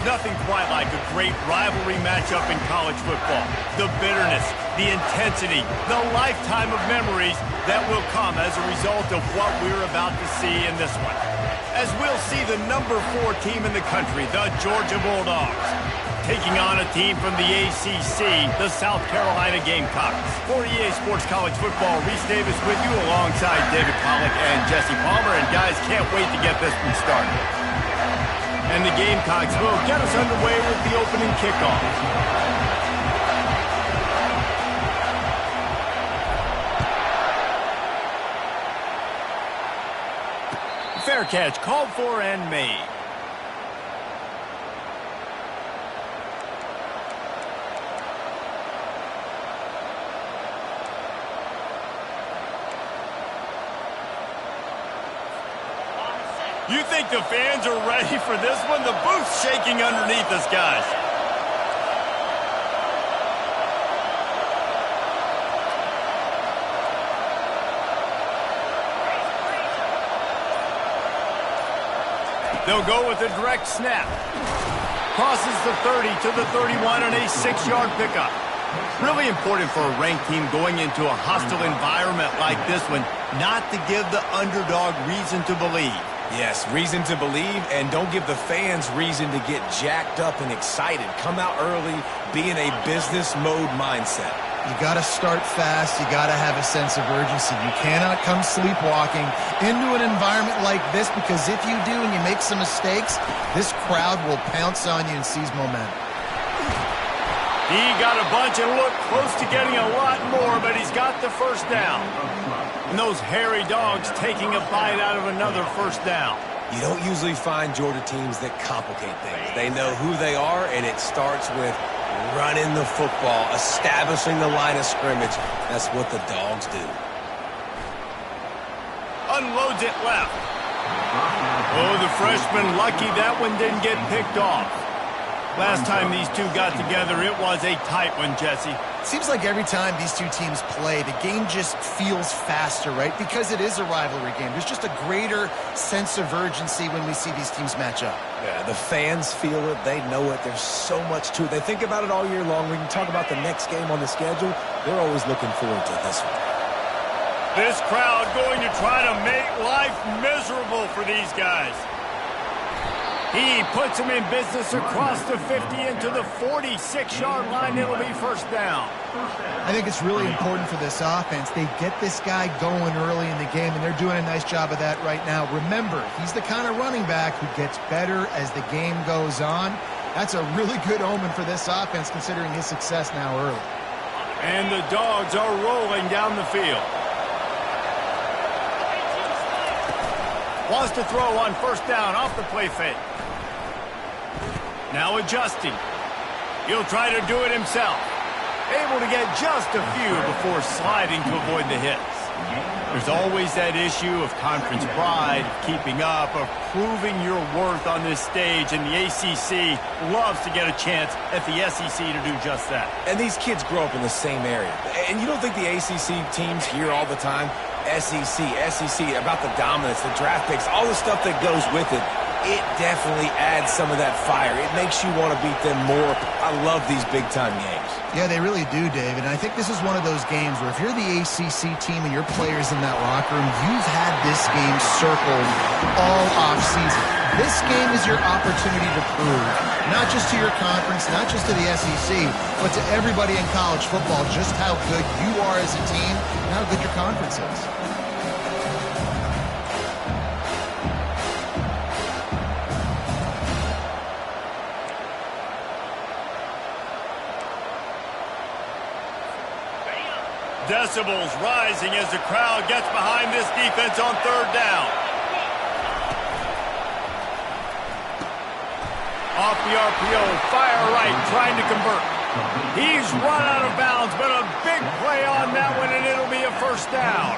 Nothing quite like a great rivalry matchup in college football. The bitterness, the intensity, the lifetime of memories that will come as a result of what we're about to see in this one. As we'll see the number 4 team in the country, the Georgia Bulldogs, taking on a team from the ACC, the South Carolina Gamecocks. For EA Sports College Football, Reese Davis with you alongside David Pollack and Jesse Palmer. And guys, can't wait to get this one started. And the Gamecocks will get us underway with the opening kickoff. Fair catch called for and made. You think the fans are ready for this one? The booth's shaking underneath us, guys. They'll go with a direct snap. Crosses the 30 to the 31 on a 6-yard pickup. Really important for a ranked team going into a hostile environment like this one, not to give the underdog reason to believe. Yes, reason to believe, and don't give the fans reason to get jacked up and excited. Come out early, be in a business mode mindset. You got to start fast. You got to have a sense of urgency. You cannot come sleepwalking into an environment like this, because if you do and you make some mistakes, this crowd will pounce on you and seize momentum. He got a bunch and looked close to getting a lot more, but he's got the first down. And those hairy dogs taking a bite out of another first down. You don't usually find Georgia teams that complicate things. They know who they are, and it starts with running the football, establishing the line of scrimmage. That's what the dogs do. Unloads it left. Oh, the freshman lucky that one didn't get picked off. Last time these two got together, it was a tight one, Jesse. Seems like every time these two teams play, the game just feels faster, right? Because it is a rivalry game. There's just a greater sense of urgency when we see these teams match up. Yeah, the fans feel it. They know it. There's so much to it. They think about it all year long. We can talk about the next game on the schedule. They're always looking forward to this one. This crowd going to try to make life miserable for these guys. He puts him in business across the 50 into the 46-yard line. It'll be first down. I think it's really important for this offense. They get this guy going early in the game, and they're doing a nice job of that right now. Remember, he's the kind of running back who gets better as the game goes on. That's a really good omen for this offense, considering his success now early. And the dogs are rolling down the field. Wants to throw on first down off the play fake. Now adjusting. He'll try to do it himself. Able to get just a few before sliding to avoid the hits. There's always that issue of conference pride, of keeping up, of proving your worth on this stage, and the ACC loves to get a chance at the SEC to do just that. And these kids grow up in the same area. And you don't think the ACC teams hear all the time, SEC, about the dominance, the draft picks, all the stuff that goes with it. It definitely adds some of that fire. It makes you want to beat them more. I love these big-time games. Yeah, they really do, David. And I think this is one of those games where if you're the ACC team and your players in that locker room, you've had this game circled all offseason. This game is your opportunity to prove, not just to your conference, not just to the SEC, but to everybody in college football, just how good you are as a team and how good your conference is. Decibels rising as the crowd gets behind this defense on third down. Off the RPO, fire right, trying to convert. He's run out of bounds, but a big play on that one, and it'll be a first down.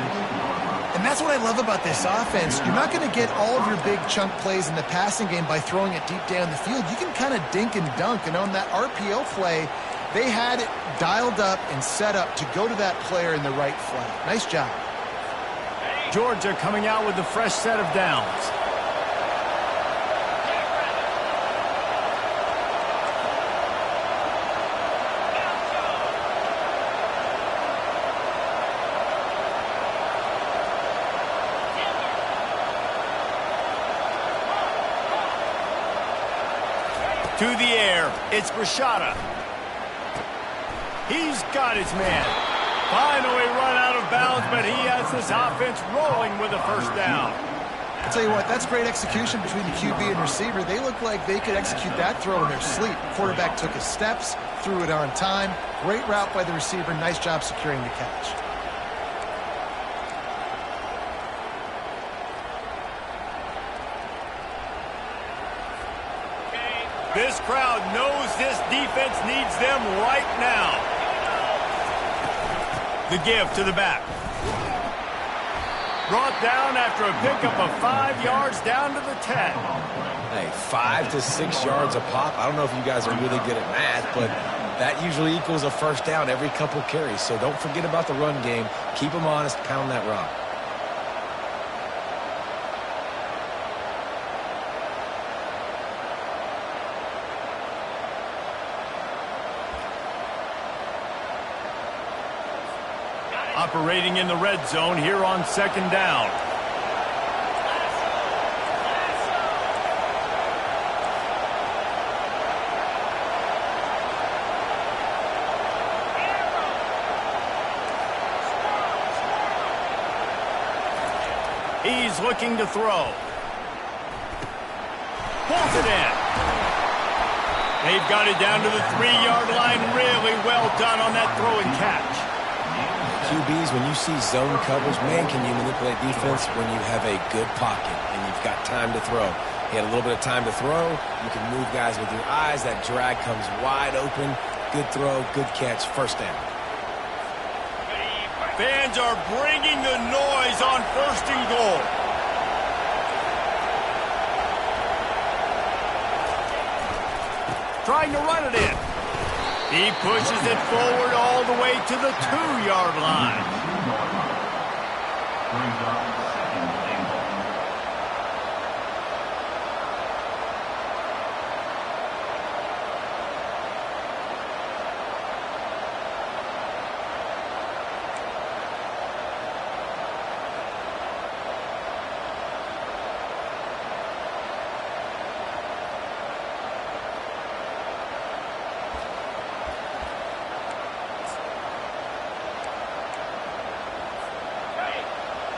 And that's what I love about this offense. You're not going to get all of your big chunk plays in the passing game by throwing it deep down the field. You can kind of dink and dunk, and on that RPO play, they had it dialed up and set up to go to that player in the right flat. Nice job. Georgia coming out with a fresh set of downs. To the air, it's Rashada. He's got his man. Finally run out of bounds, but he has this offense rolling with a first down. I'll tell you what, that's great execution between the QB and receiver. They look like they could execute that throw in their sleep. Quarterback took his steps, threw it on time. Great route by the receiver. Nice job securing the catch. This crowd knows this defense needs them right now. The give to the back. Brought down after a pickup of 5 yards down to the 10. Hey, 5 to 6 yards a pop. I don't know if you guys are really good at math, but that usually equals a first down every couple carries. So don't forget about the run game. Keep them honest. Pound that rock. Operating in the red zone here on second down. He's looking to throw. Pulls it in. They've got it down to the 3-yard line. Really well done on that throw and catch. QBs, when you see zone coverage, man, can you manipulate defense when you have a good pocket and you've got time to throw. He had a little bit of time to throw. You can move guys with your eyes. That drag comes wide open. Good throw, good catch, first down. Fans are bringing the noise on first and goal. Trying to run it in. He pushes it forward all the way to the 2-yard line.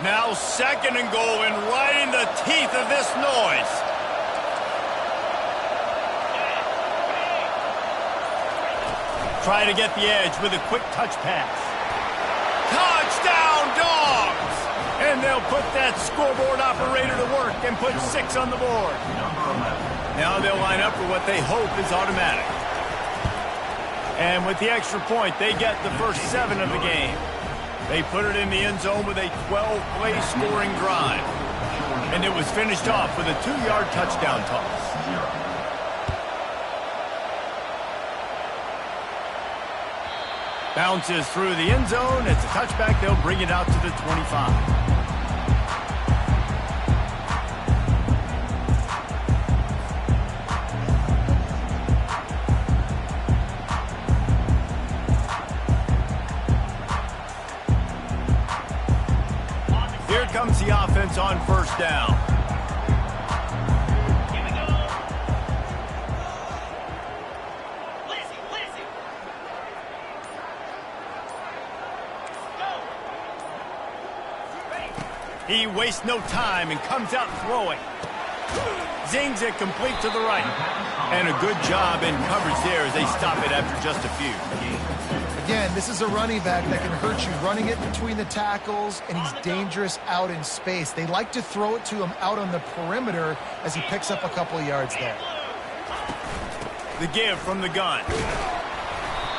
Now second and goal, and right in the teeth of this noise. Trying to get the edge with a quick touch pass. Touchdown, Dogs! And they'll put that scoreboard operator to work and put 6 on the board. Now they'll line up for what they hope is automatic. And with the extra point, they get the first 7 of the game. They put it in the end zone with a 12-play scoring drive. And it was finished off with a 2-yard touchdown toss. Bounces through the end zone. It's a touchback. They'll bring it out to the 25. Comes the offense on first down. He wastes no time and comes out throwing. Zings it complete to the right. And a good job in coverage there as they stop it after just a few. Again, this is a running back that can hurt you, running it between the tackles, and he's dangerous out in space. They like to throw it to him out on the perimeter as he picks up a couple of yards there. The give from the gun.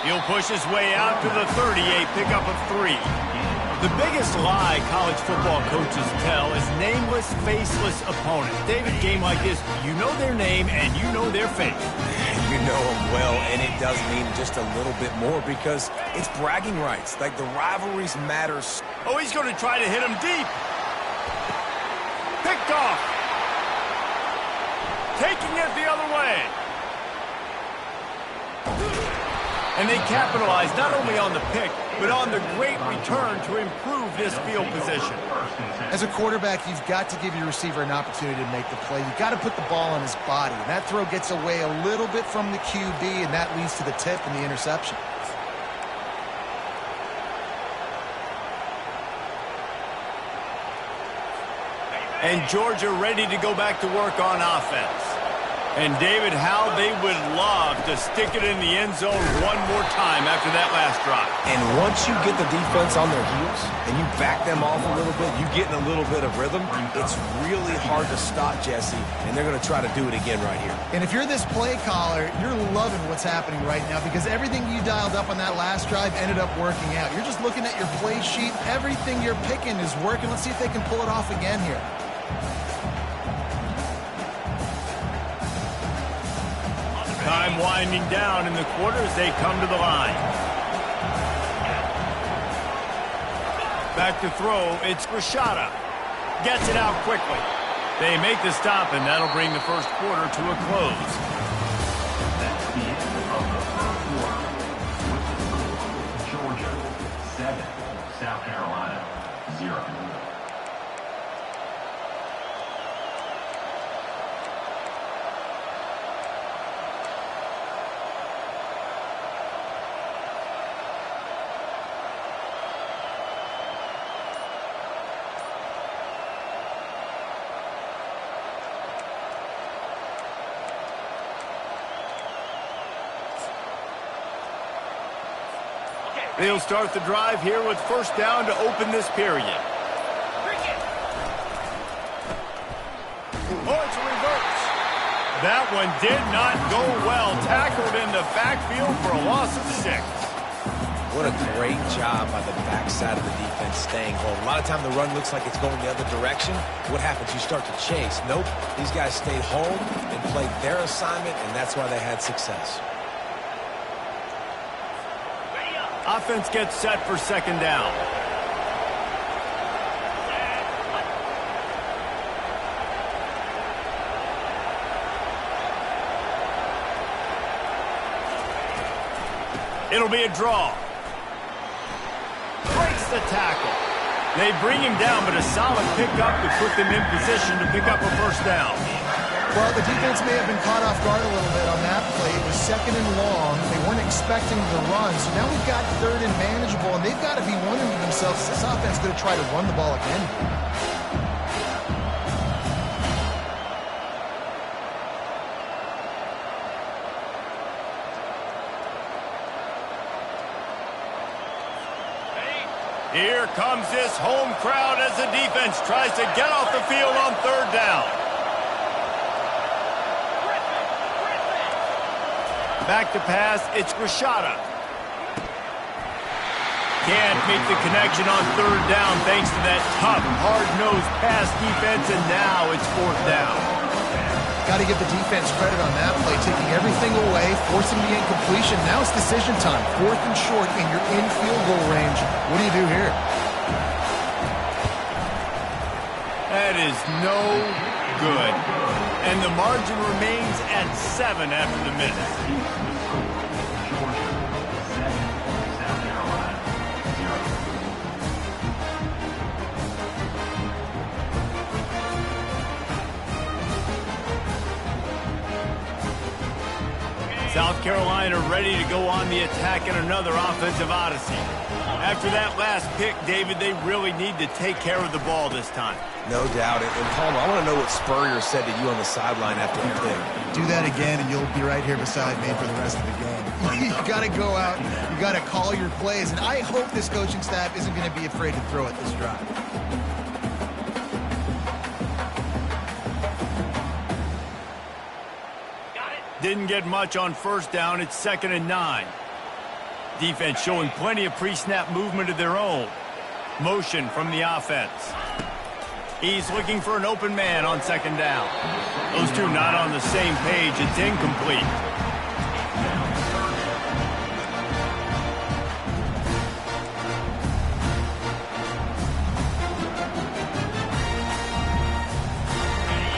He'll push his way out to the 38, pickup of 3. The biggest lie college football coaches tell is nameless, faceless opponents. David, game like this, you know their name and you know their face. You know them well, and it does mean just a little bit more because it's bragging rights. Like, the rivalries matters. Oh, he's going to try to hit him deep. Picked off. Taking it the other way. And they capitalized not only on the pick, but on the great return to improve this field position. As a quarterback, you've got to give your receiver an opportunity to make the play. You've got to put the ball on his body. And that throw gets away a little bit from the QB, and that leads to the tip and the interception. And Georgia ready to go back to work on offense. And David, how they would love to stick it in the end zone one more time after that last drive. And once you get the defense on their heels and you back them off a little bit, you get in a little bit of rhythm, it's really hard to stop, Jesse, and they're going to try to do it again right here. And if you're this play caller, you're loving what's happening right now because everything you dialed up on that last drive ended up working out. You're just looking at your play sheet. Everything you're picking is working. Let's see if they can pull it off again here. Time winding down in the quarter as they come to the line. Back to throw, it's Rashada. Gets it out quickly. They make the stop, and that'll bring the first quarter to a close. That's the end of the third quarter. Georgia 7, South Carolina 0. They'll start the drive here with first down to open this period. Oh, it's a reverse. That one did not go well. Tackled in the backfield for a loss of 6. What a great job by the backside of the defense staying home. A lot of time the run looks like it's going the other direction. What happens? You start to chase. Nope. These guys stayed home and played their assignment, and that's why they had success. Offense gets set for second down. It'll be a draw. Breaks the tackle. They bring him down, but a solid pickup to put them in position to pick up a first down. Well, the defense may have been caught off guard a little bit on that play. It was second and long. They weren't expecting the run. So now we've got third and manageable, and they've got to be wondering to themselves, is this offense going to try to run the ball again? Here comes this home crowd as the defense tries to get off the field on third down. Back to pass, it's Rashada. Can't make the connection on third down thanks to that tough, hard-nosed pass defense, and now it's fourth down. Got to give the defense credit on that play, taking everything away, forcing the incompletion. Now it's decision time. Fourth and short, and you're in field goal range. What do you do here? That is no good. And the margin remains at 7 after the minute. South Carolina ready to go on the attack in another offensive odyssey. After that last pick, David, they really need to take care of the ball this time. No doubt. And Palmer, I want to know what Spurrier said to you on the sideline after the pick. Do that again, and you'll be right here beside me for the rest of the game. You got to go out. You got to call your plays. And I hope this coaching staff isn't going to be afraid to throw at this drive. Didn't get much on first down. It's 2nd and 9. Defense showing plenty of pre-snap movement of their own. Motion from the offense. He's looking for an open man on second down. Those two not on the same page. It's incomplete.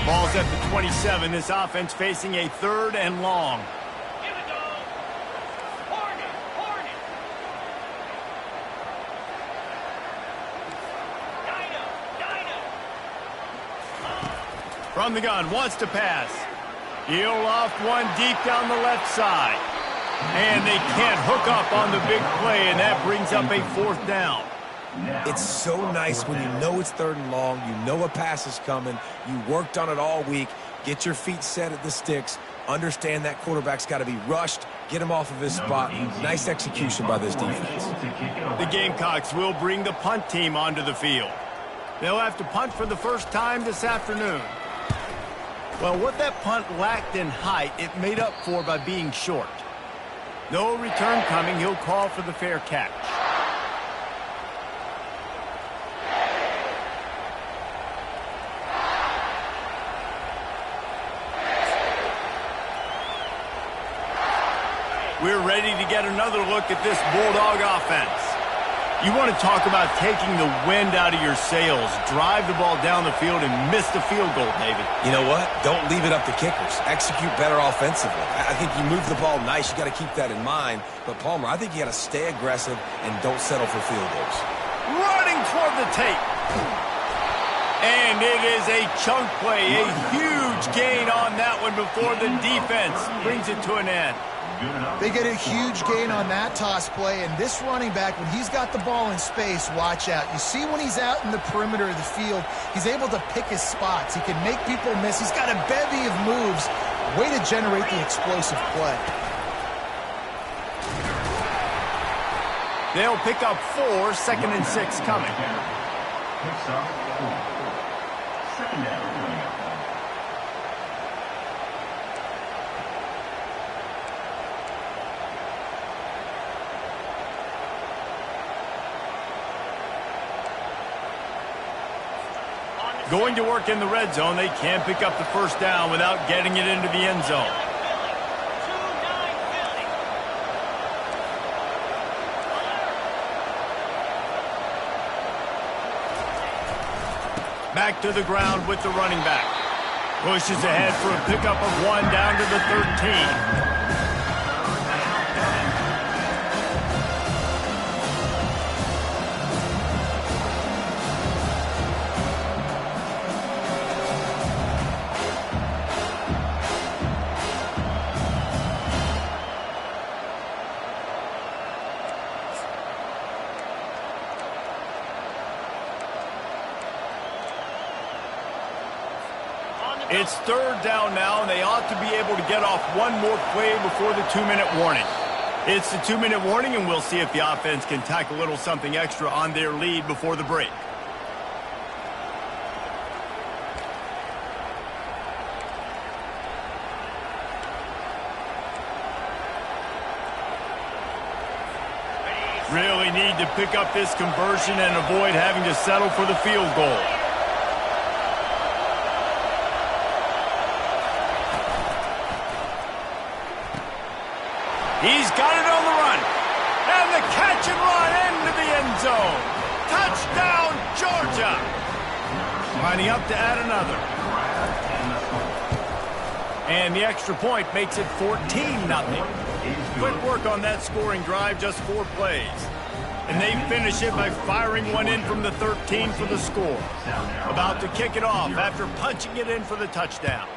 Ball's at the 27. This offense facing a 3rd and long. From the gun, wants to pass. He'll loft one deep down the left side. And they can't hook up on the big play, and that brings up a 4th down. It's so nice when you know it's 3rd and long, you know a pass is coming, you worked on it all week, get your feet set at the sticks, understand that quarterback's got to be rushed, get him off of his spot. Nice execution by this defense. The Gamecocks will bring the punt team onto the field. They'll have to punt for the first time this afternoon. Well, what that punt lacked in height, it made up for by being short. No return coming. He'll call for the fair catch. We're ready to get another look at this Bulldog offense. You want to talk about taking the wind out of your sails. Drive the ball down the field and miss the field goal, David. You know what? Don't leave it up to kickers. Execute better offensively. I think you move the ball nice. You got to keep that in mind. But, Palmer, I think you got to stay aggressive and don't settle for field goals. Running toward the tape. And it is a chunk play. A huge gain on that one before the defense brings it to an end. They get a huge gain on that toss play, and this running back, when he's got the ball in space, watch out. You see when he's out in the perimeter of the field, he's able to pick his spots. He can make people miss. He's got a bevy of moves. Way to generate the explosive play. They'll pick up 4, 2nd and 6 coming. Second down. Going to work in the red zone. They can't pick up the first down without getting it into the end zone. Back to the ground with the running back. Pushes ahead for a pickup of 1 down to the 13. It's 3rd down now, and they ought to be able to get off one more play before the 2-minute warning. It's the 2-minute warning, and we'll see if the offense can tack a little something extra on their lead before the break. Really need to pick up this conversion and avoid having to settle for the field goal. He's got it on the run. And the catch and run into the end zone. Touchdown, Georgia. Lining up to add another. And the extra point makes it 14-0. Quick work on that scoring drive, just 4 plays. And they finish it by firing one in from the 13 for the score. About to kick it off after punching it in for the touchdown.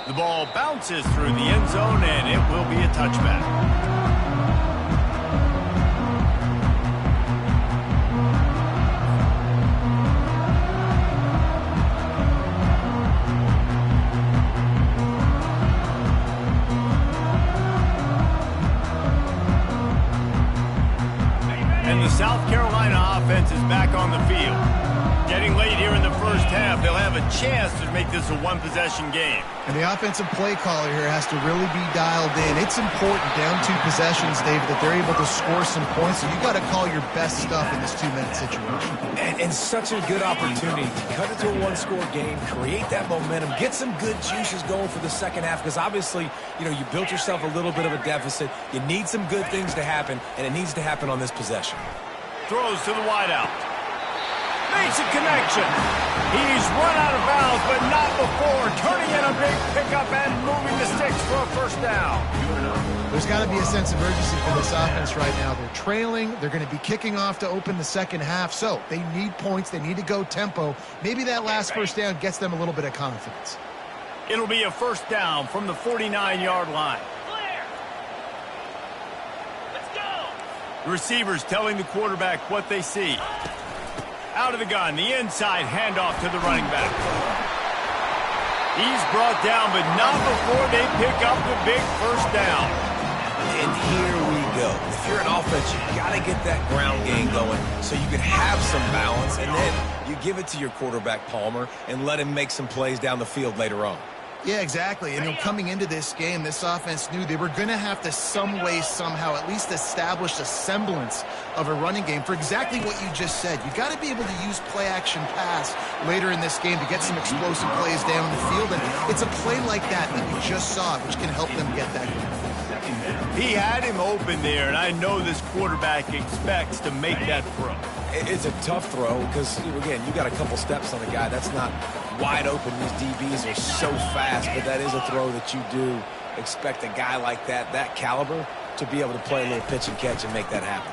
The ball bounces through the end zone, and it will be a touchback. And the South Carolina offense is back on the field. Getting late here in the first half, they'll have a chance to make this a one-possession game. And the offensive play caller here has to really be dialed in. It's important down 2 possessions, David, that they're able to score some points. So you got to call your best stuff in this 2-minute situation. And such a good opportunity to cut it to a 1-score game, create that momentum, get some good juices going for the second half, because obviously, you built yourself a little bit of a deficit. You need some good things to happen, and it needs to happen on this possession. Throws to the wideout. Makes a connection. He's run out of bounds, but not before turning in a big pickup and moving the sticks for a first down. There's got to be a sense of urgency for this offense right now. They're trailing. They're going to be kicking off to open the second half. So they need points. They need to go tempo. Maybe that last first down gets them a little bit of confidence. It'll be a first down from the 49-yard line. The receivers telling the quarterback what they see. Out of the gun, the inside handoff to the running back. He's brought down, but not before they pick up the big first down. And here we go. If you're an offense, you got to get that ground game going so you can have some balance, and then you give it to your quarterback, Palmer, and let him make some plays down the field later on. Yeah, exactly. And coming into this game, this offense knew they were going to have to some way, somehow, at least establish a semblance of a running game for exactly what you just said. You've got to be able to use play-action pass later in this game to get some explosive plays down the field. And it's a play like that we just saw, which can help them get that going. He had him open there, and I know this quarterback expects to make that throw. It's a tough throw because, again, you got a couple steps on the guy. That's not wide open. These DBs are so fast, but that is a throw that you do expect a guy like that caliber, to be able to play a little pitch and catch and make that happen.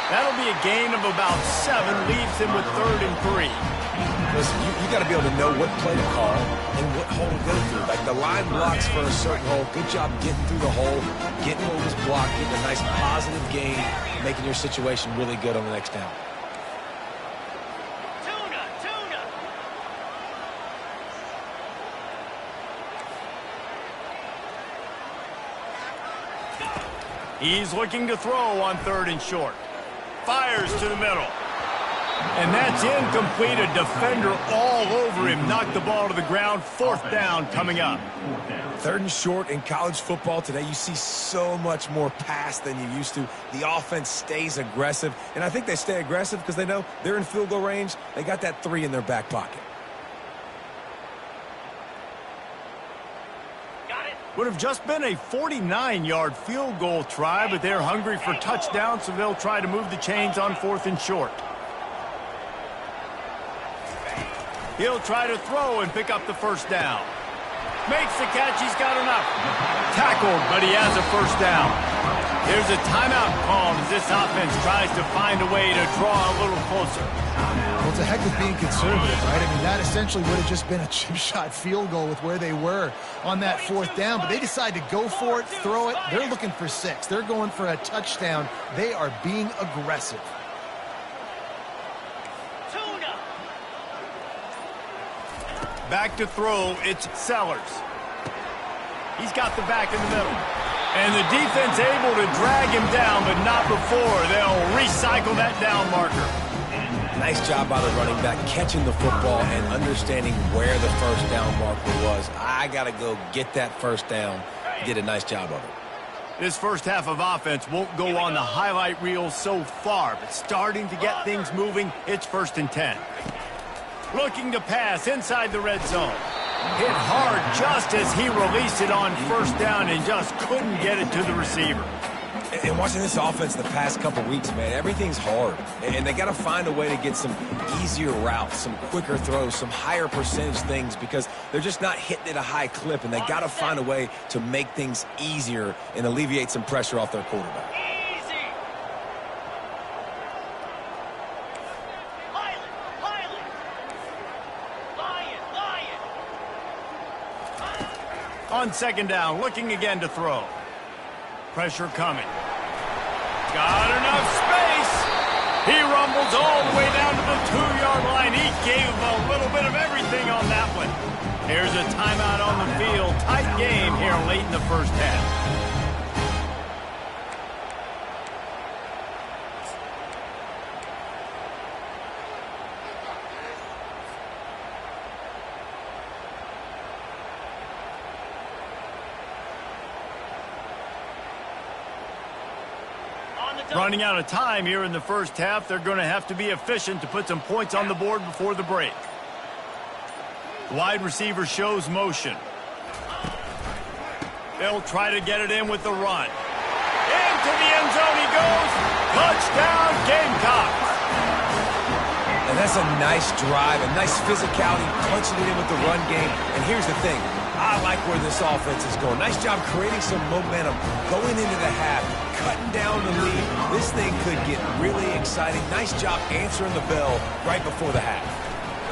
That'll be a gain of about 7, leaves him with 3rd and 3. Listen, you got to be able to know what play to call and what hole to go through. Like the line blocks for a certain hole. Good job getting through the hole, getting over this block, getting a nice positive gain, making your situation really good on the next down. He's looking to throw on 3rd and short. Fires to the middle. And that's incomplete. A defender all over him. Knocked the ball to the ground. 4th down coming up. 3rd and short in college football today. You see so much more pass than you used to. The offense stays aggressive. And I think they stay aggressive because they know they're in field goal range. They got that 3 in their back pocket. Would have just been a 49-yard field goal try, but they're hungry for touchdowns, so they'll try to move the chains on 4th and short. He'll try to throw and pick up the first down. Makes the catch. He's got enough. Tackled, but he has a first down. There's a timeout called as this offense tries to find a way to draw a little closer. Well, it's a heck of being conservative, right? I mean, that essentially would have just been a chip shot field goal with where they were on that 4th down, but they decide to go for it, throw it. They're looking for 6. They're going for a touchdown. They are being aggressive. Back to throw, it's Sellers. He's got the back in the middle. And the defense able to drag him down, but not before. They'll recycle that down marker. Nice job by the running back, catching the football and understanding where the first down marker was. I got to go get that first down. He did a nice job of it. This first half of offense won't go on the highlight reel so far, but starting to get things moving, it's 1st and 10. Looking to pass inside the red zone. Hit hard just as he released it on 1st down and just couldn't get it to the receiver. And watching this offense the past couple weeks, man, everything's hard. And they got to find a way to get some easier routes, some quicker throws, some higher percentage things because they're just not hitting at a high clip. And they got to find a way to make things easier and alleviate some pressure off their quarterback. On 2nd down, looking again to throw. Pressure coming. Got enough space. He rumbles all the way down to the 2-yard line. He gave a little bit of everything on that one. Here's a timeout on the field. Tight game here late in the first half. Running out of time here in the first half. They're going to have to be efficient to put some points on the board before the break. Wide receiver shows motion. They'll try to get it in with the run. Into the end zone he goes. Touchdown, Gamecocks. And that's a nice drive, a nice physicality, punching it in with the run game. And here's the thing. I like where this offense is going. Nice job creating some momentum going into the half, cutting down the lead. This thing could get really exciting. Nice job answering the bell right before the half.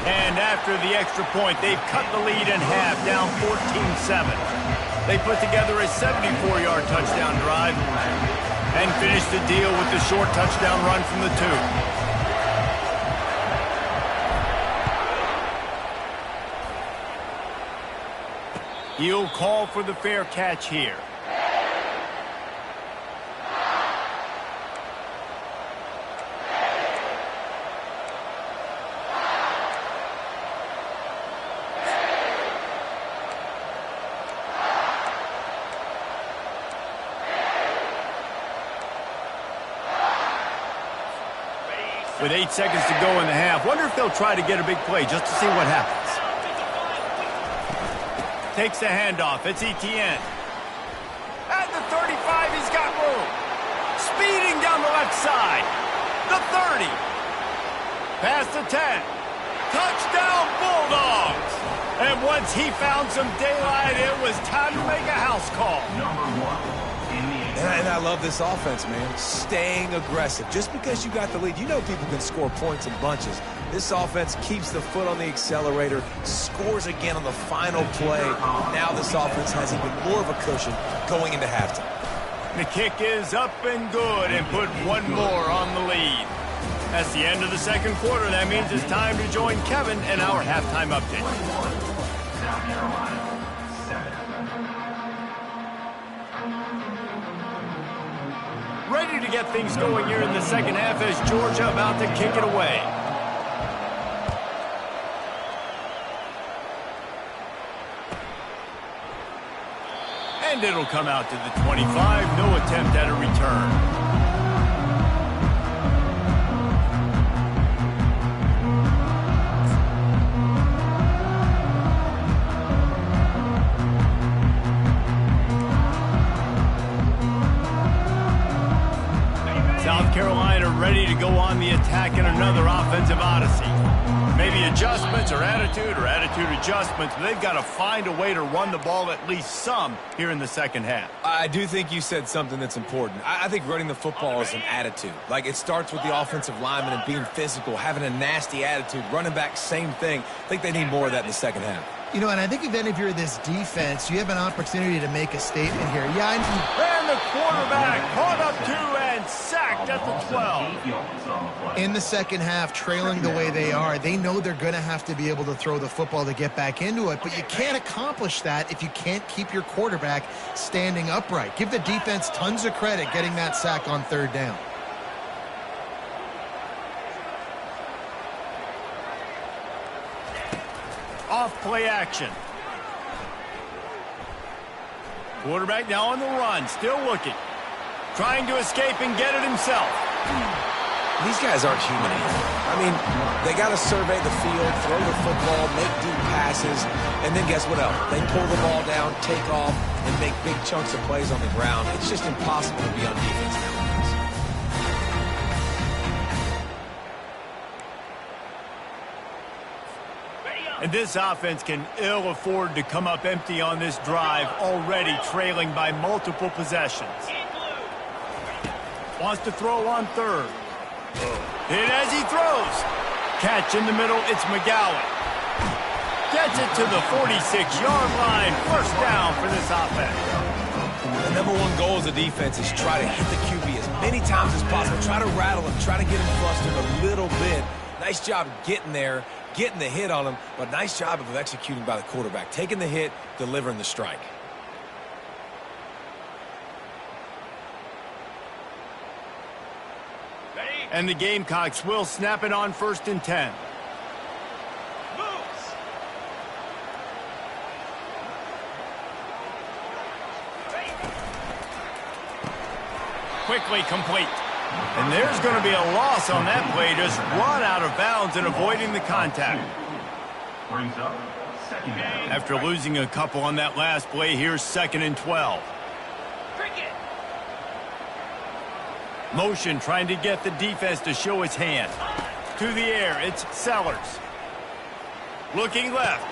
And after the extra point, they've cut the lead in half, down 14-7. They put together a 74-yard touchdown drive and finished the deal with the short touchdown run from the 2. He'll call for the fair catch here. With 8 seconds to go in the half, wonder if they'll try to get a big play just to see what happens. Takes the handoff. It's Etienne. At the 35, he's got room. Speeding down the left side. The 30. Past the 10. Touchdown, Bulldogs. And once he found some daylight, it was time to make a house call. Number 1. And I love this offense, man. Staying aggressive. Just because you got the lead, you know people can score points in bunches. This offense keeps the foot on the accelerator, scores again on the final play. Now this offense has even more of a cushion going into halftime. The kick is up and good and put one more on the lead. That's the end of the second quarter. That means it's time to join Kevin and our halftime update. South Carolina, 7. Ready to get things going here in the second half as Georgia about to kick it away. And it'll come out to the 25. No attempt at a return. South Carolina ready to go on the attack in another offensive odyssey. Maybe adjustments or attitude adjustments, but they've got to find a way to run the ball at least some here in the second half. I do think you said something that's important. I think running the football is an attitude. Like, it starts with the offensive lineman and being physical, having a nasty attitude. Running back, same thing. I think they need more of that in the second half. You know, and I think if you're this defense, you have an opportunity to make a statement here. Yeah, and the quarterback caught up to and sacked at the 12. In the second half, trailing the way they are, they know they're going to have to be able to throw the football to get back into it, but you can't accomplish that if you can't keep your quarterback standing upright. Give the defense tons of credit getting that sack on third down. Off play action. Quarterback now on the run, still looking. Trying to escape and get it himself. These guys aren't human either. I mean, they got to survey the field, throw the football, make deep passes, and then guess what else? They pull the ball down, take off, and make big chunks of plays on the ground. It's just impossible to be on defense nowadays. And this offense can ill afford to come up empty on this drive, already trailing by multiple possessions. Wants to throw on third. Hit as he throws. Catch in the middle, it's McGowan. Gets it to the 46-yard line. First down for this offense. The number one goal as a defense is try to hit the QB as many times as possible. Try to rattle him, try to get him flustered a little bit. Nice job getting there, getting the hit on him, but nice job of executing by the quarterback. Taking the hit, delivering the strike. And the Gamecocks will snap it on 1st and 10. Quickly complete. And there's going to be a loss on that play. Just run out of bounds and avoiding the contact. Brings up second down. After losing a couple on that last play, here's 2nd and 12. Motion trying to get the defense to show its hand. to the air. It's Sellers. Looking left.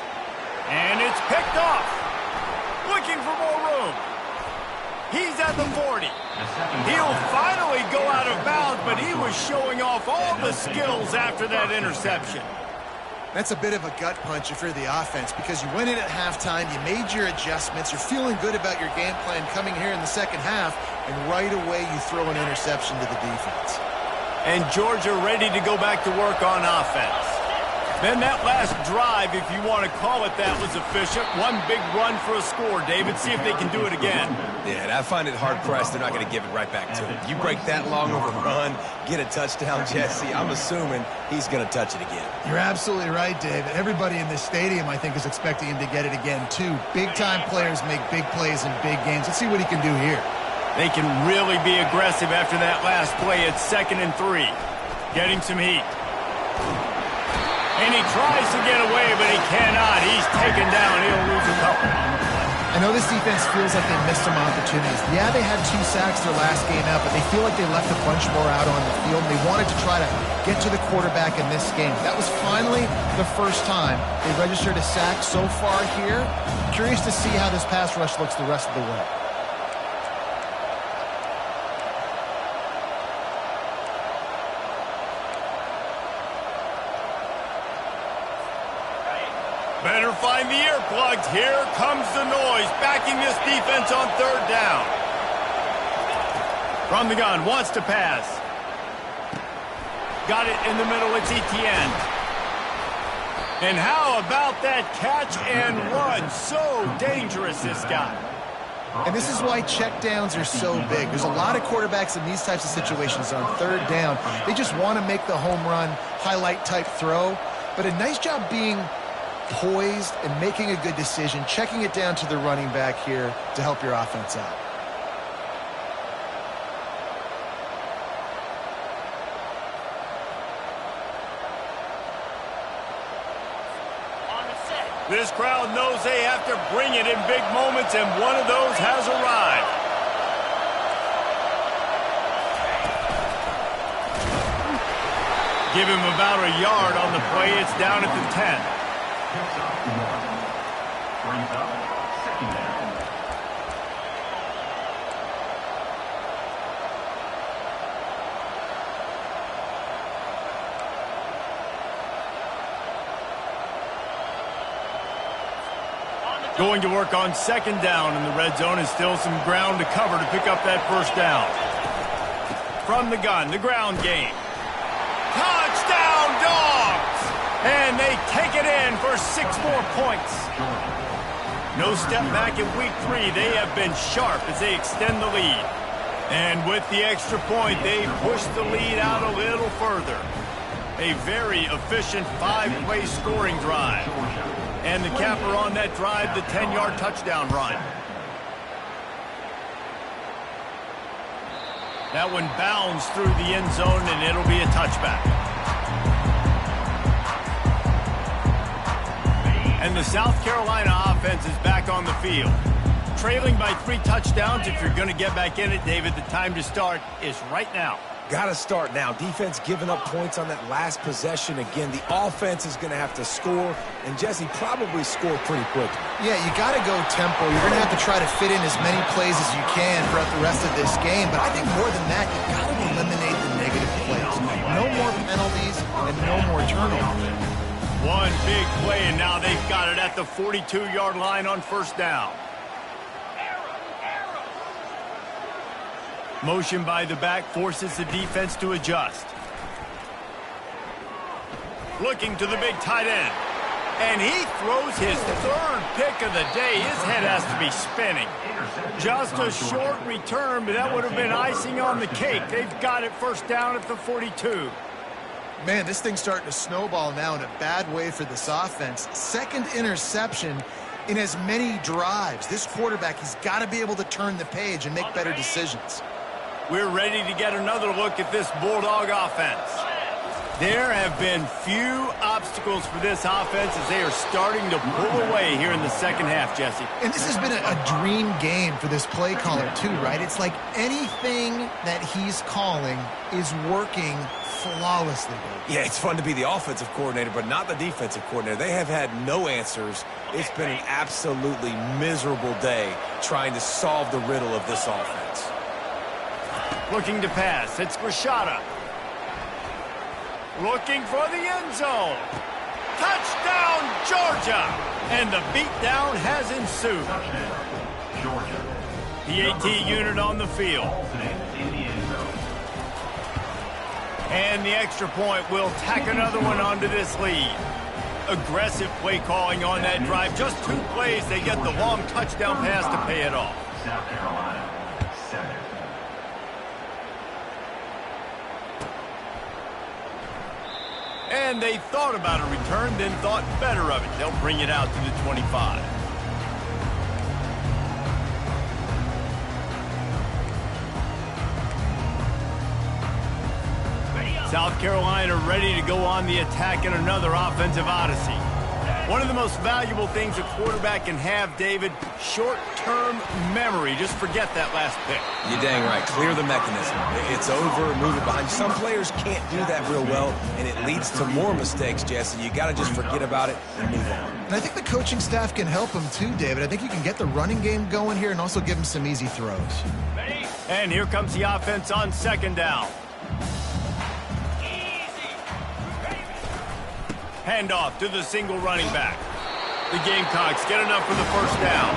And it's picked off. Looking for more room. He's at the 40. He'll finally go out of bounds, but he was showing off all the skills after that interception. That's a bit of a gut punch if you're the offense, because you went in at halftime, you made your adjustments, you're feeling good about your game plan coming here in the second half, and right away you throw an interception to the defense. And Georgia ready to go back to work on offense. Then that last drive, if you want to call it that, was efficient. One big run for a score, David. See if they can do it again. Yeah, and I find it hard-pressed they're not going to give it right back to him. You break that long of a run, get a touchdown, Jesse, I'm assuming he's going to touch it again. You're absolutely right, David. Everybody in this stadium, I think, is expecting him to get it again, too. Big-time players make big plays in big games. Let's see what he can do here. They can really be aggressive after that last play. It's 2nd and 3. Getting some heat. And he tries to get away, but he cannot. He's taken down. He'll lose a couple. I know this defense feels like they missed some opportunities. Yeah, they had 2 sacks their last game out, but they feel like they left a bunch more out on the field. They wanted to try to get to the quarterback in this game. That was finally the first time they registered a sack so far here. Curious to see how this pass rush looks the rest of the way. Better find the earplugs. Here comes the noise, backing this defense on 3rd down. From the gun, wants to pass. Got it in the middle, it's Etienne. And how about that catch and run? So dangerous, this guy. And this is why checkdowns are so big. There's a lot of quarterbacks in these types of situations on 3rd down. They just want to make the home run, highlight type throw. But a nice job being poised and making a good decision, checking it down to the running back here to help your offense out. This crowd knows they have to bring it in big moments, and one of those has arrived. Give him about a yard on the play. It's down at the 10. Brings up 2nd down. Going to work on 2nd down in the red zone, and still some ground to cover to pick up that 1st down. From the gun, the ground game. Touchdown, Dogs! And they take it in for 6 more points. No step back in week 3. They have been sharp as they extend the lead. And with the extra point, they push the lead out a little further. A very efficient 5-play scoring drive. And the capper on that drive, the 10-yard touchdown run. That one bounds through the end zone, and it'll be a touchback. And the South Carolina offense is back on the field. Trailing by 3 touchdowns. If you're going to get back in it, David, the time to start is right now. Got to start now. Defense giving up points on that last possession. Again, the offense is going to have to score, and Jesse probably score pretty quickly. Yeah, you got to go tempo. You're going to have to try to fit in as many plays as you can throughout the rest of this game, but I think more than that, you got to eliminate the negative plays. No more penalties and no more turnovers. One big play, and now they've got it at the 42-yard line on 1st down. Motion by the back forces the defense to adjust. Looking to the big tight end. And he throws his 3rd pick of the day. His head has to be spinning. Just a short return, but that would have been icing on the cake. They've got it 1st down at the 42. Man, this thing's starting to snowball now in a bad way for this offense. 2nd interception in as many drives. This quarterback, he's got to be able to turn the page and make better decisions. We're ready to get another look at this Bulldog offense. There have been few obstacles for this offense as they are starting to pull away here in the second half, Jesse. And this has been a dream game for this play caller too, right? It's like anything that he's calling is working flawlessly. Yeah, it's fun to be the offensive coordinator, but not the defensive coordinator. They have had no answers. It's been an absolutely miserable day trying to solve the riddle of this offense. Looking to pass. It's Rashada. Looking for the end zone. Touchdown, Georgia! And the beatdown has ensued. Georgia. The AT unit on the field. In the end zone. And the extra point will tack another one onto this lead. Aggressive play calling on that drive. Just 2 plays, they get the long touchdown pass to pay it off. South Carolina, 7. And they thought about a return, then thought better of it. They'll bring it out to the 25. South Carolina ready to go on the attack in another offensive odyssey. One of the most valuable things a quarterback can have, David, short-term memory. Just forget that last pick. You're dang right. Clear the mechanism. It's over, move it behind. Some players can't do that real well, and it leads to more mistakes, Jesse. You got to just forget about it and move on. And I think the coaching staff can help him too, David. I think you can get the running game going here and also give him some easy throws. And here comes the offense on second down. Handoff to the single running back. The Gamecocks get enough for the first down.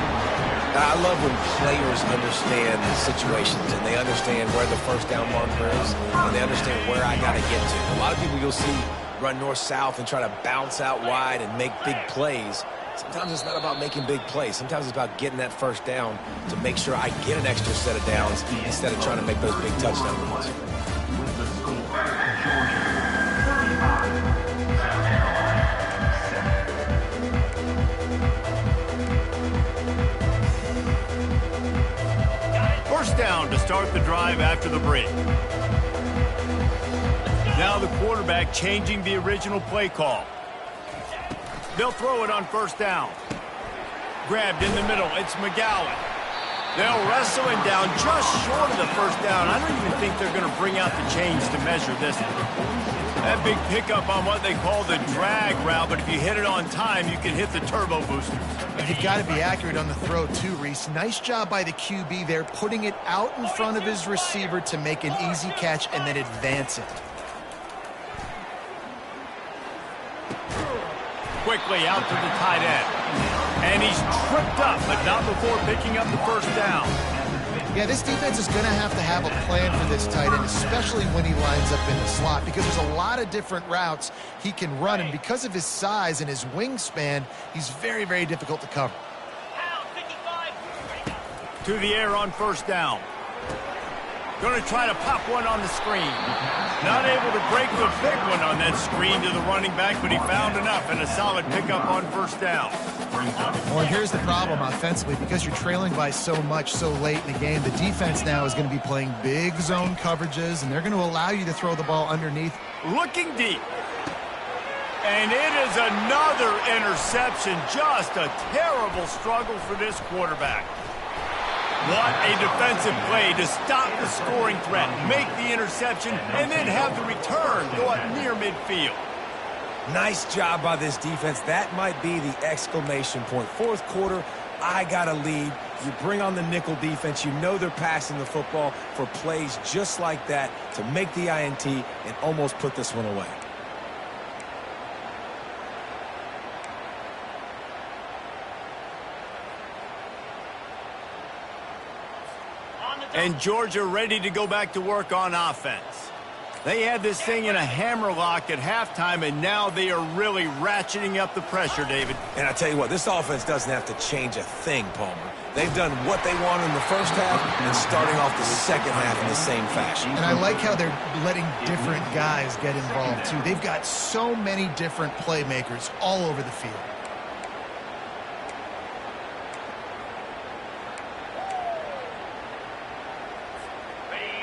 I love when players understand the situations and they understand where the first down marker is and they understand where I got to get to. A lot of people you'll see run north-south and try to bounce out wide and make big plays. Sometimes it's not about making big plays. Sometimes it's about getting that first down to make sure I get an extra set of downs instead of trying to make those big touchdown runs. With the score, Georgia, 35. South Carolina, 7. First down to start the drive after the break. Now the quarterback changing the original play call. They'll throw it on first down. Grabbed in the middle. It's McGowan. They'll wrestle him down just short of the first down. I don't even think they're going to bring out the chains to measure this one. That big pickup on what they call the drag route, but if you hit it on time, you can hit the turbo boosters. And you've got to be accurate on the throw too, Reese. Nice job by the QB there, putting it out in front of his receiver to make an easy catch and then advance it. Quickly out to the tight end. And he's tripped up, but not before picking up the first down. Yeah, this defense is going to have a plan for this tight end, especially when he lines up in the slot, because there's a lot of different routes he can run, and because of his size and his wingspan, he's very, very difficult to cover. To the air on first down. Going to try to pop one on the screen. Not able to break the big one on that screen to the running back, but he found enough and a solid pickup on first down. Well, here's the problem offensively. Because you're trailing by so much so late in the game, the defense now is going to be playing big zone coverages, and they're going to allow you to throw the ball underneath. Looking deep. And it is another interception. Just a terrible struggle for this quarterback. What a defensive play to stop the scoring threat, make the interception, and then have the return go up near midfield. Nice job by this defense. That might be the exclamation point. Fourth quarter, I got a lead. You bring on the nickel defense. You know they're passing the football for plays just like that to make the INT and almost put this one away. And Georgia ready to go back to work on offense. They had this thing in a hammerlock at halftime, and now they are really ratcheting up the pressure, David. And I tell you what, this offense doesn't have to change a thing, Palmer. They've done what they want in the first half and starting off the second half in the same fashion. And I like how they're letting different guys get involved, too. They've got so many different playmakers all over the field.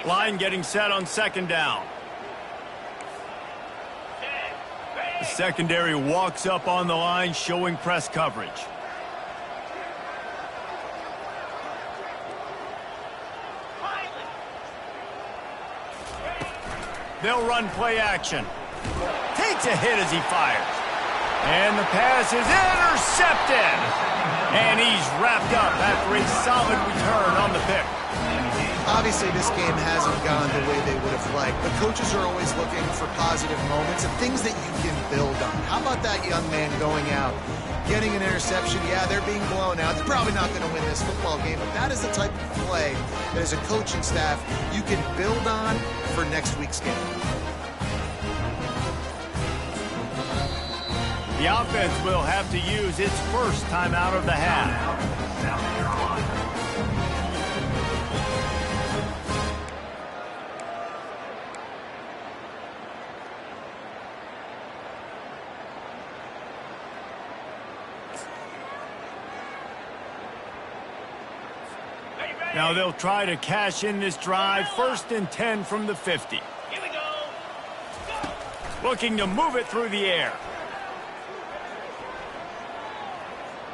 Line getting set on second down. The secondary walks up on the line, showing press coverage. They'll run play action. Takes a hit as he fires. And the pass is intercepted. And he's wrapped up after a solid return on the pick. Obviously, this game hasn't gone the way they would have liked, but coaches are always looking for positive moments and things that you can build on. How about that young man going out, getting an interception? Yeah, they're being blown out. They're probably not going to win this football game, but that is the type of play that as a coaching staff you can build on for next week's game. The offense will have to use its first time out of the half. South Carolina. Now they'll try to cash in this drive. 1st and 10 from the 50. Here we go. Looking to move it through the air.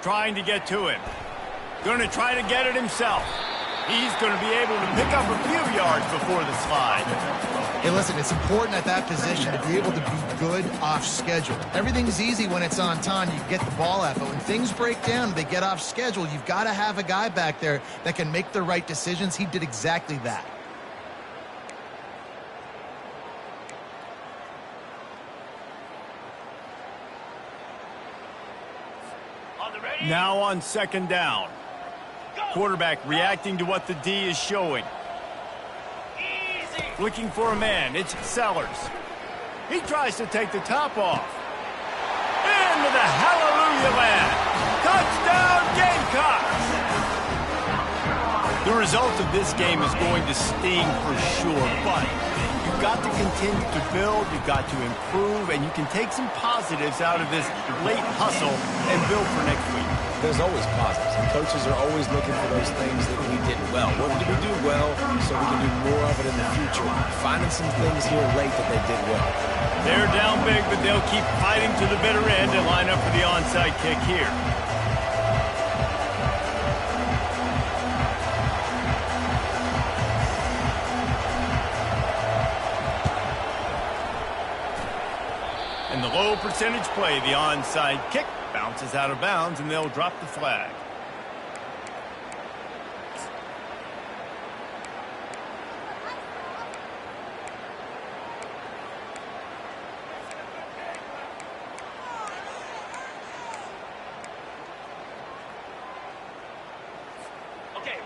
Trying to get to him. Going to try to get it himself. He's going to be able to pick up a few yards before the slide. Hey, listen, it's important at that position to be able to be good off schedule. Everything's easy when it's on time. You get the ball out, but when things break down, they get off schedule. You've got to have a guy back there that can make the right decisions. He did exactly that. Now on 2nd down. Quarterback reacting to what the D is showing. Looking for a man. It's Sellers. He tries to take the top off. Into the hallelujah land. Touchdown Gamecocks! The result of this game is going to sting for sure, but you've got to continue to build, you've got to improve, and you can take some positives out of this late hustle and build for next week. There's always positives, and coaches are always looking for those things that we did well. What did we do well so we can do more of it in the future? Finding some things here late that they did well. They're down big, but they'll keep fighting to the bitter end and line up for the onside kick here. And the low percentage play, the onside kick, bounces out of bounds, and they'll drop the flag.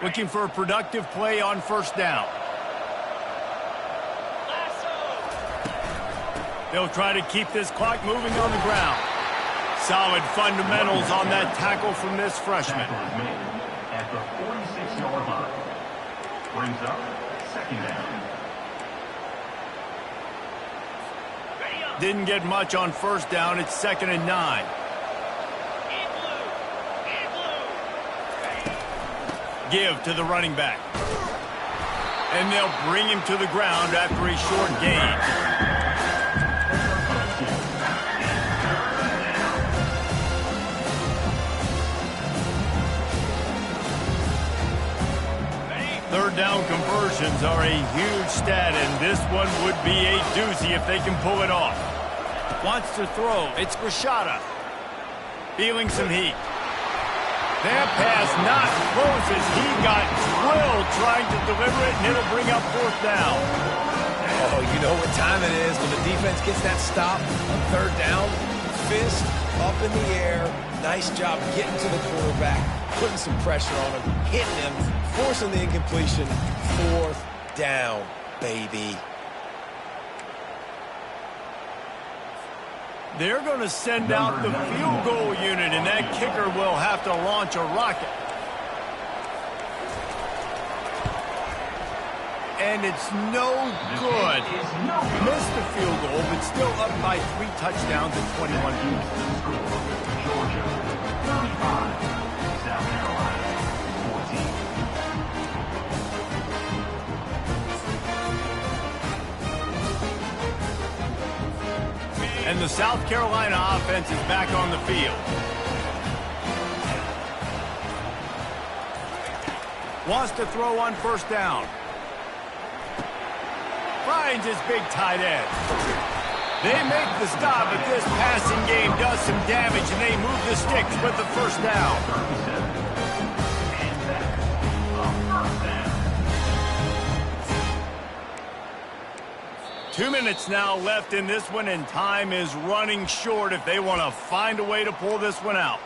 Looking for a productive play on 1st down. They'll try to keep this clock moving on the ground. Solid fundamentals on that tackle from this freshman. At the 46-yard line. Brings up 2nd down. Didn't get much on 1st down. It's 2nd and 9. Give to the running back. And they'll bring him to the ground after a short gain. Third down conversions are a huge stat, and this one would be a doozy if they can pull it off. Wants to throw. It's Rashada. Feeling some heat. That pass not close as he got drilled trying to deliver it, and it'll bring up 4th down. Oh, you know what time it is when the defense gets that stop on 3rd down. Fist up in the air. Nice job getting to the quarterback, putting some pressure on him, hitting him, forcing the incompletion. 4th down, baby. They're going to send out the field goal unit, and that kicker will have to launch a rocket. And it's no good. Missed the field goal, but still up by 3 touchdowns and 21 points. Georgia, 35. South Carolina, 14. And the South Carolina offense is back on the field. Wants to throw on first down. Finds his big tight end. They make the stop, but this passing game does some damage, and they move the sticks with the first down. 2 minutes now left in this one, and time is running short if they want to find a way to pull this one out.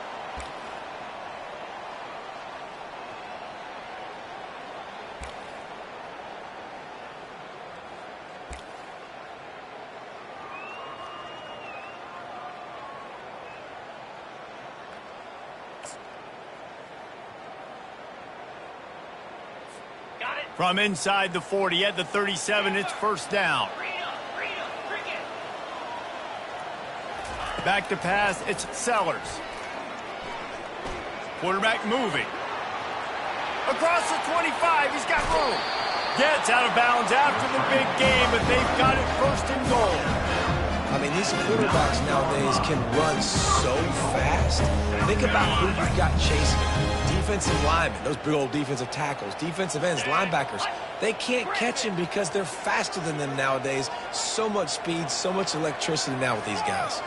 From inside the 40 at the 37, it's first down. Back to pass, it's Sellers. Quarterback moving. Across the 25, he's got room. Gets out of bounds after the big game, but they've got it first and goal. I mean, these quarterbacks nowadays can run so fast. Think about who you've got chasing them. Defensive linemen, those big old defensive tackles, defensive ends, linebackers. They can't catch him because they're faster than them nowadays. So much speed, so much electricity now with these guys.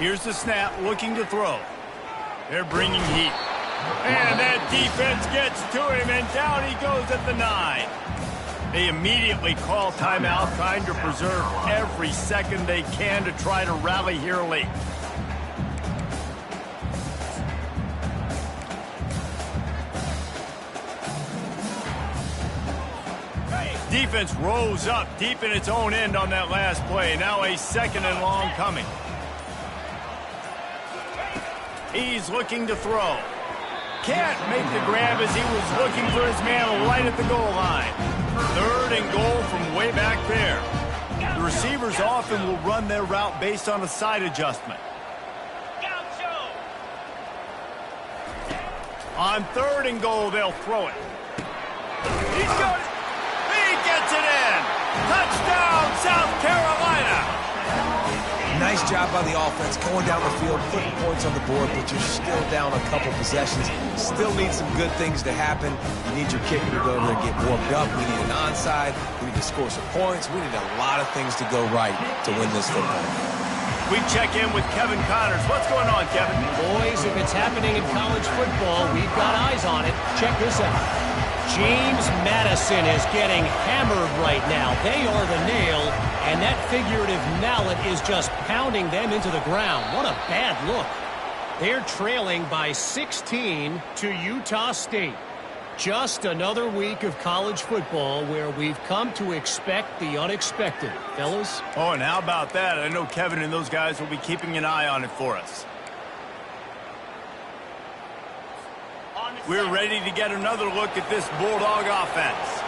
Here's the snap, looking to throw. They're bringing heat. And that defense gets to him, and down he goes at the 9. They immediately call timeout, trying to preserve every second they can to try to rally here late. Defense rose up deep in its own end on that last play. Now a second and long coming. He's looking to throw. Can't make the grab as he was looking for his man right at the goal line. Third and goal from way back there. The receivers often will run their route based on a side adjustment. On third and goal, they'll throw it. He's got it. He gets it in. Touchdown, South Carolina. Nice job by the offense going down the field, putting points on the board, but you're still down a couple possessions. Still need some good things to happen. You need your kicker to go over there and get warmed up. We need an onside. We need to score some points. We need a lot of things to go right to win this football. We check in with Kevin Connors. What's going on, Kevin? Boys, if it's happening in college football, we've got eyes on it. Check this out. James Madison is getting hammered right now. They are the nail, and that figurative mallet is just pounding them into the ground. What a bad look. They're trailing by 16 to Utah State. Just another week of college football where we've come to expect the unexpected. Fellas? Oh, and how about that? I know Kevin and those guys will be keeping an eye on it for us. We're ready to get another look at this Bulldog offense.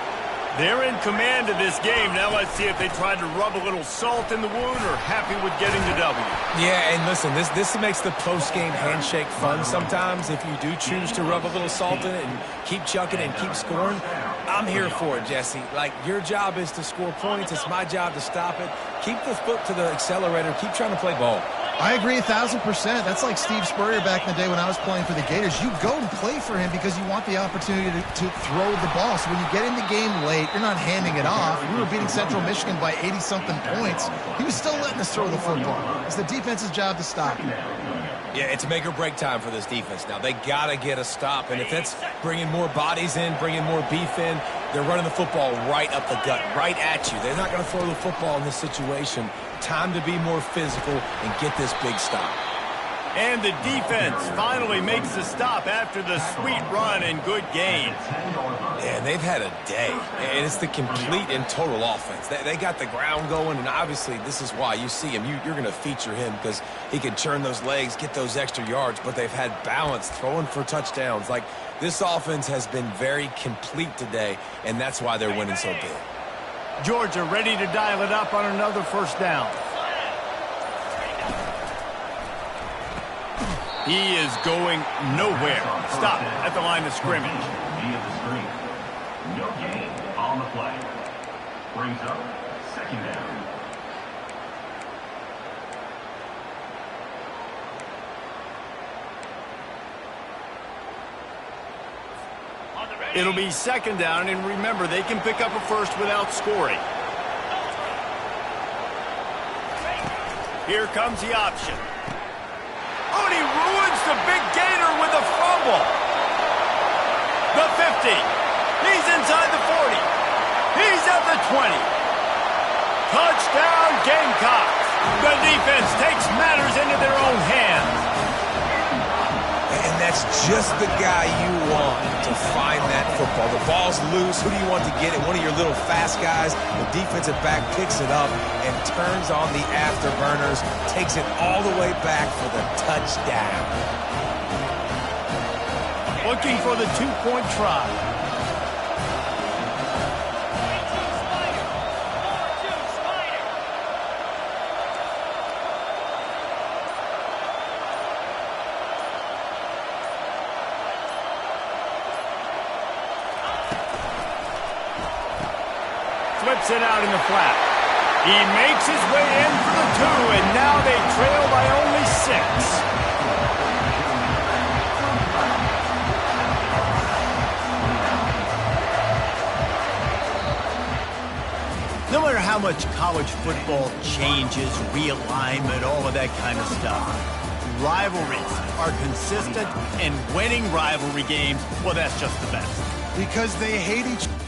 They're in command of this game. Now let's see if they tried to rub a little salt in the wound or happy with getting the W. Yeah, and listen, this makes the post-game handshake fun sometimes. If you do choose to rub a little salt in it and keep chucking and keep scoring, I'm here for it, Jesse. Like, your job is to score points. It's my job to stop it. Keep the foot to the accelerator. Keep trying to play ball. I agree 1,000%. That's like Steve Spurrier back in the day when I was playing for the Gators. You go and play for him because you want the opportunity to throw the ball. So when you get in the game late, you're not handing it off. We were beating Central Michigan by 80-something points. He was still letting us throw the football. It's the defense's job to stop him. Yeah, it's make or break time for this defense now. They got to get a stop, and if that's bringing more bodies in, bringing more beef in, they're running the football right up the gut, right at you. They're not going to throw the football in this situation. Time to be more physical and get this big stop. And the defense finally makes the stop after the sweet run and good gain. Yeah, they've had a day, and it's the complete and total offense. They got the ground going, and obviously this is why you see him. You're going to feature him because he can turn those legs, get those extra yards, but they've had balance, throwing for touchdowns. Like, this offense has been very complete today, and that's why they're winning so big. Georgia ready to dial it up on another first down. He is going nowhere. Stop at the line of scrimmage. No gain on the play. Brings up second down. It'll be second down, and remember, they can pick up a first without scoring. Here comes the option. Oh, and he ruins the big gainer with a fumble. The 50. He's inside the 40. He's at the 20. Touchdown, Gamecocks. The defense takes matters into their own hands. And that's just the guy you want to find that football. The ball's loose. Who do you want to get it? One of your little fast guys. The defensive back picks it up and turns on the afterburners, takes it all the way back for the touchdown. Looking for the two-point try. Flips it out in the flat. He makes his way in for the 2, and now they trail by only 6. No matter how much college football changes, realignment, all of that kind of stuff, rivalries are consistent, and winning rivalry games, well, that's just the best. Because they hate each other.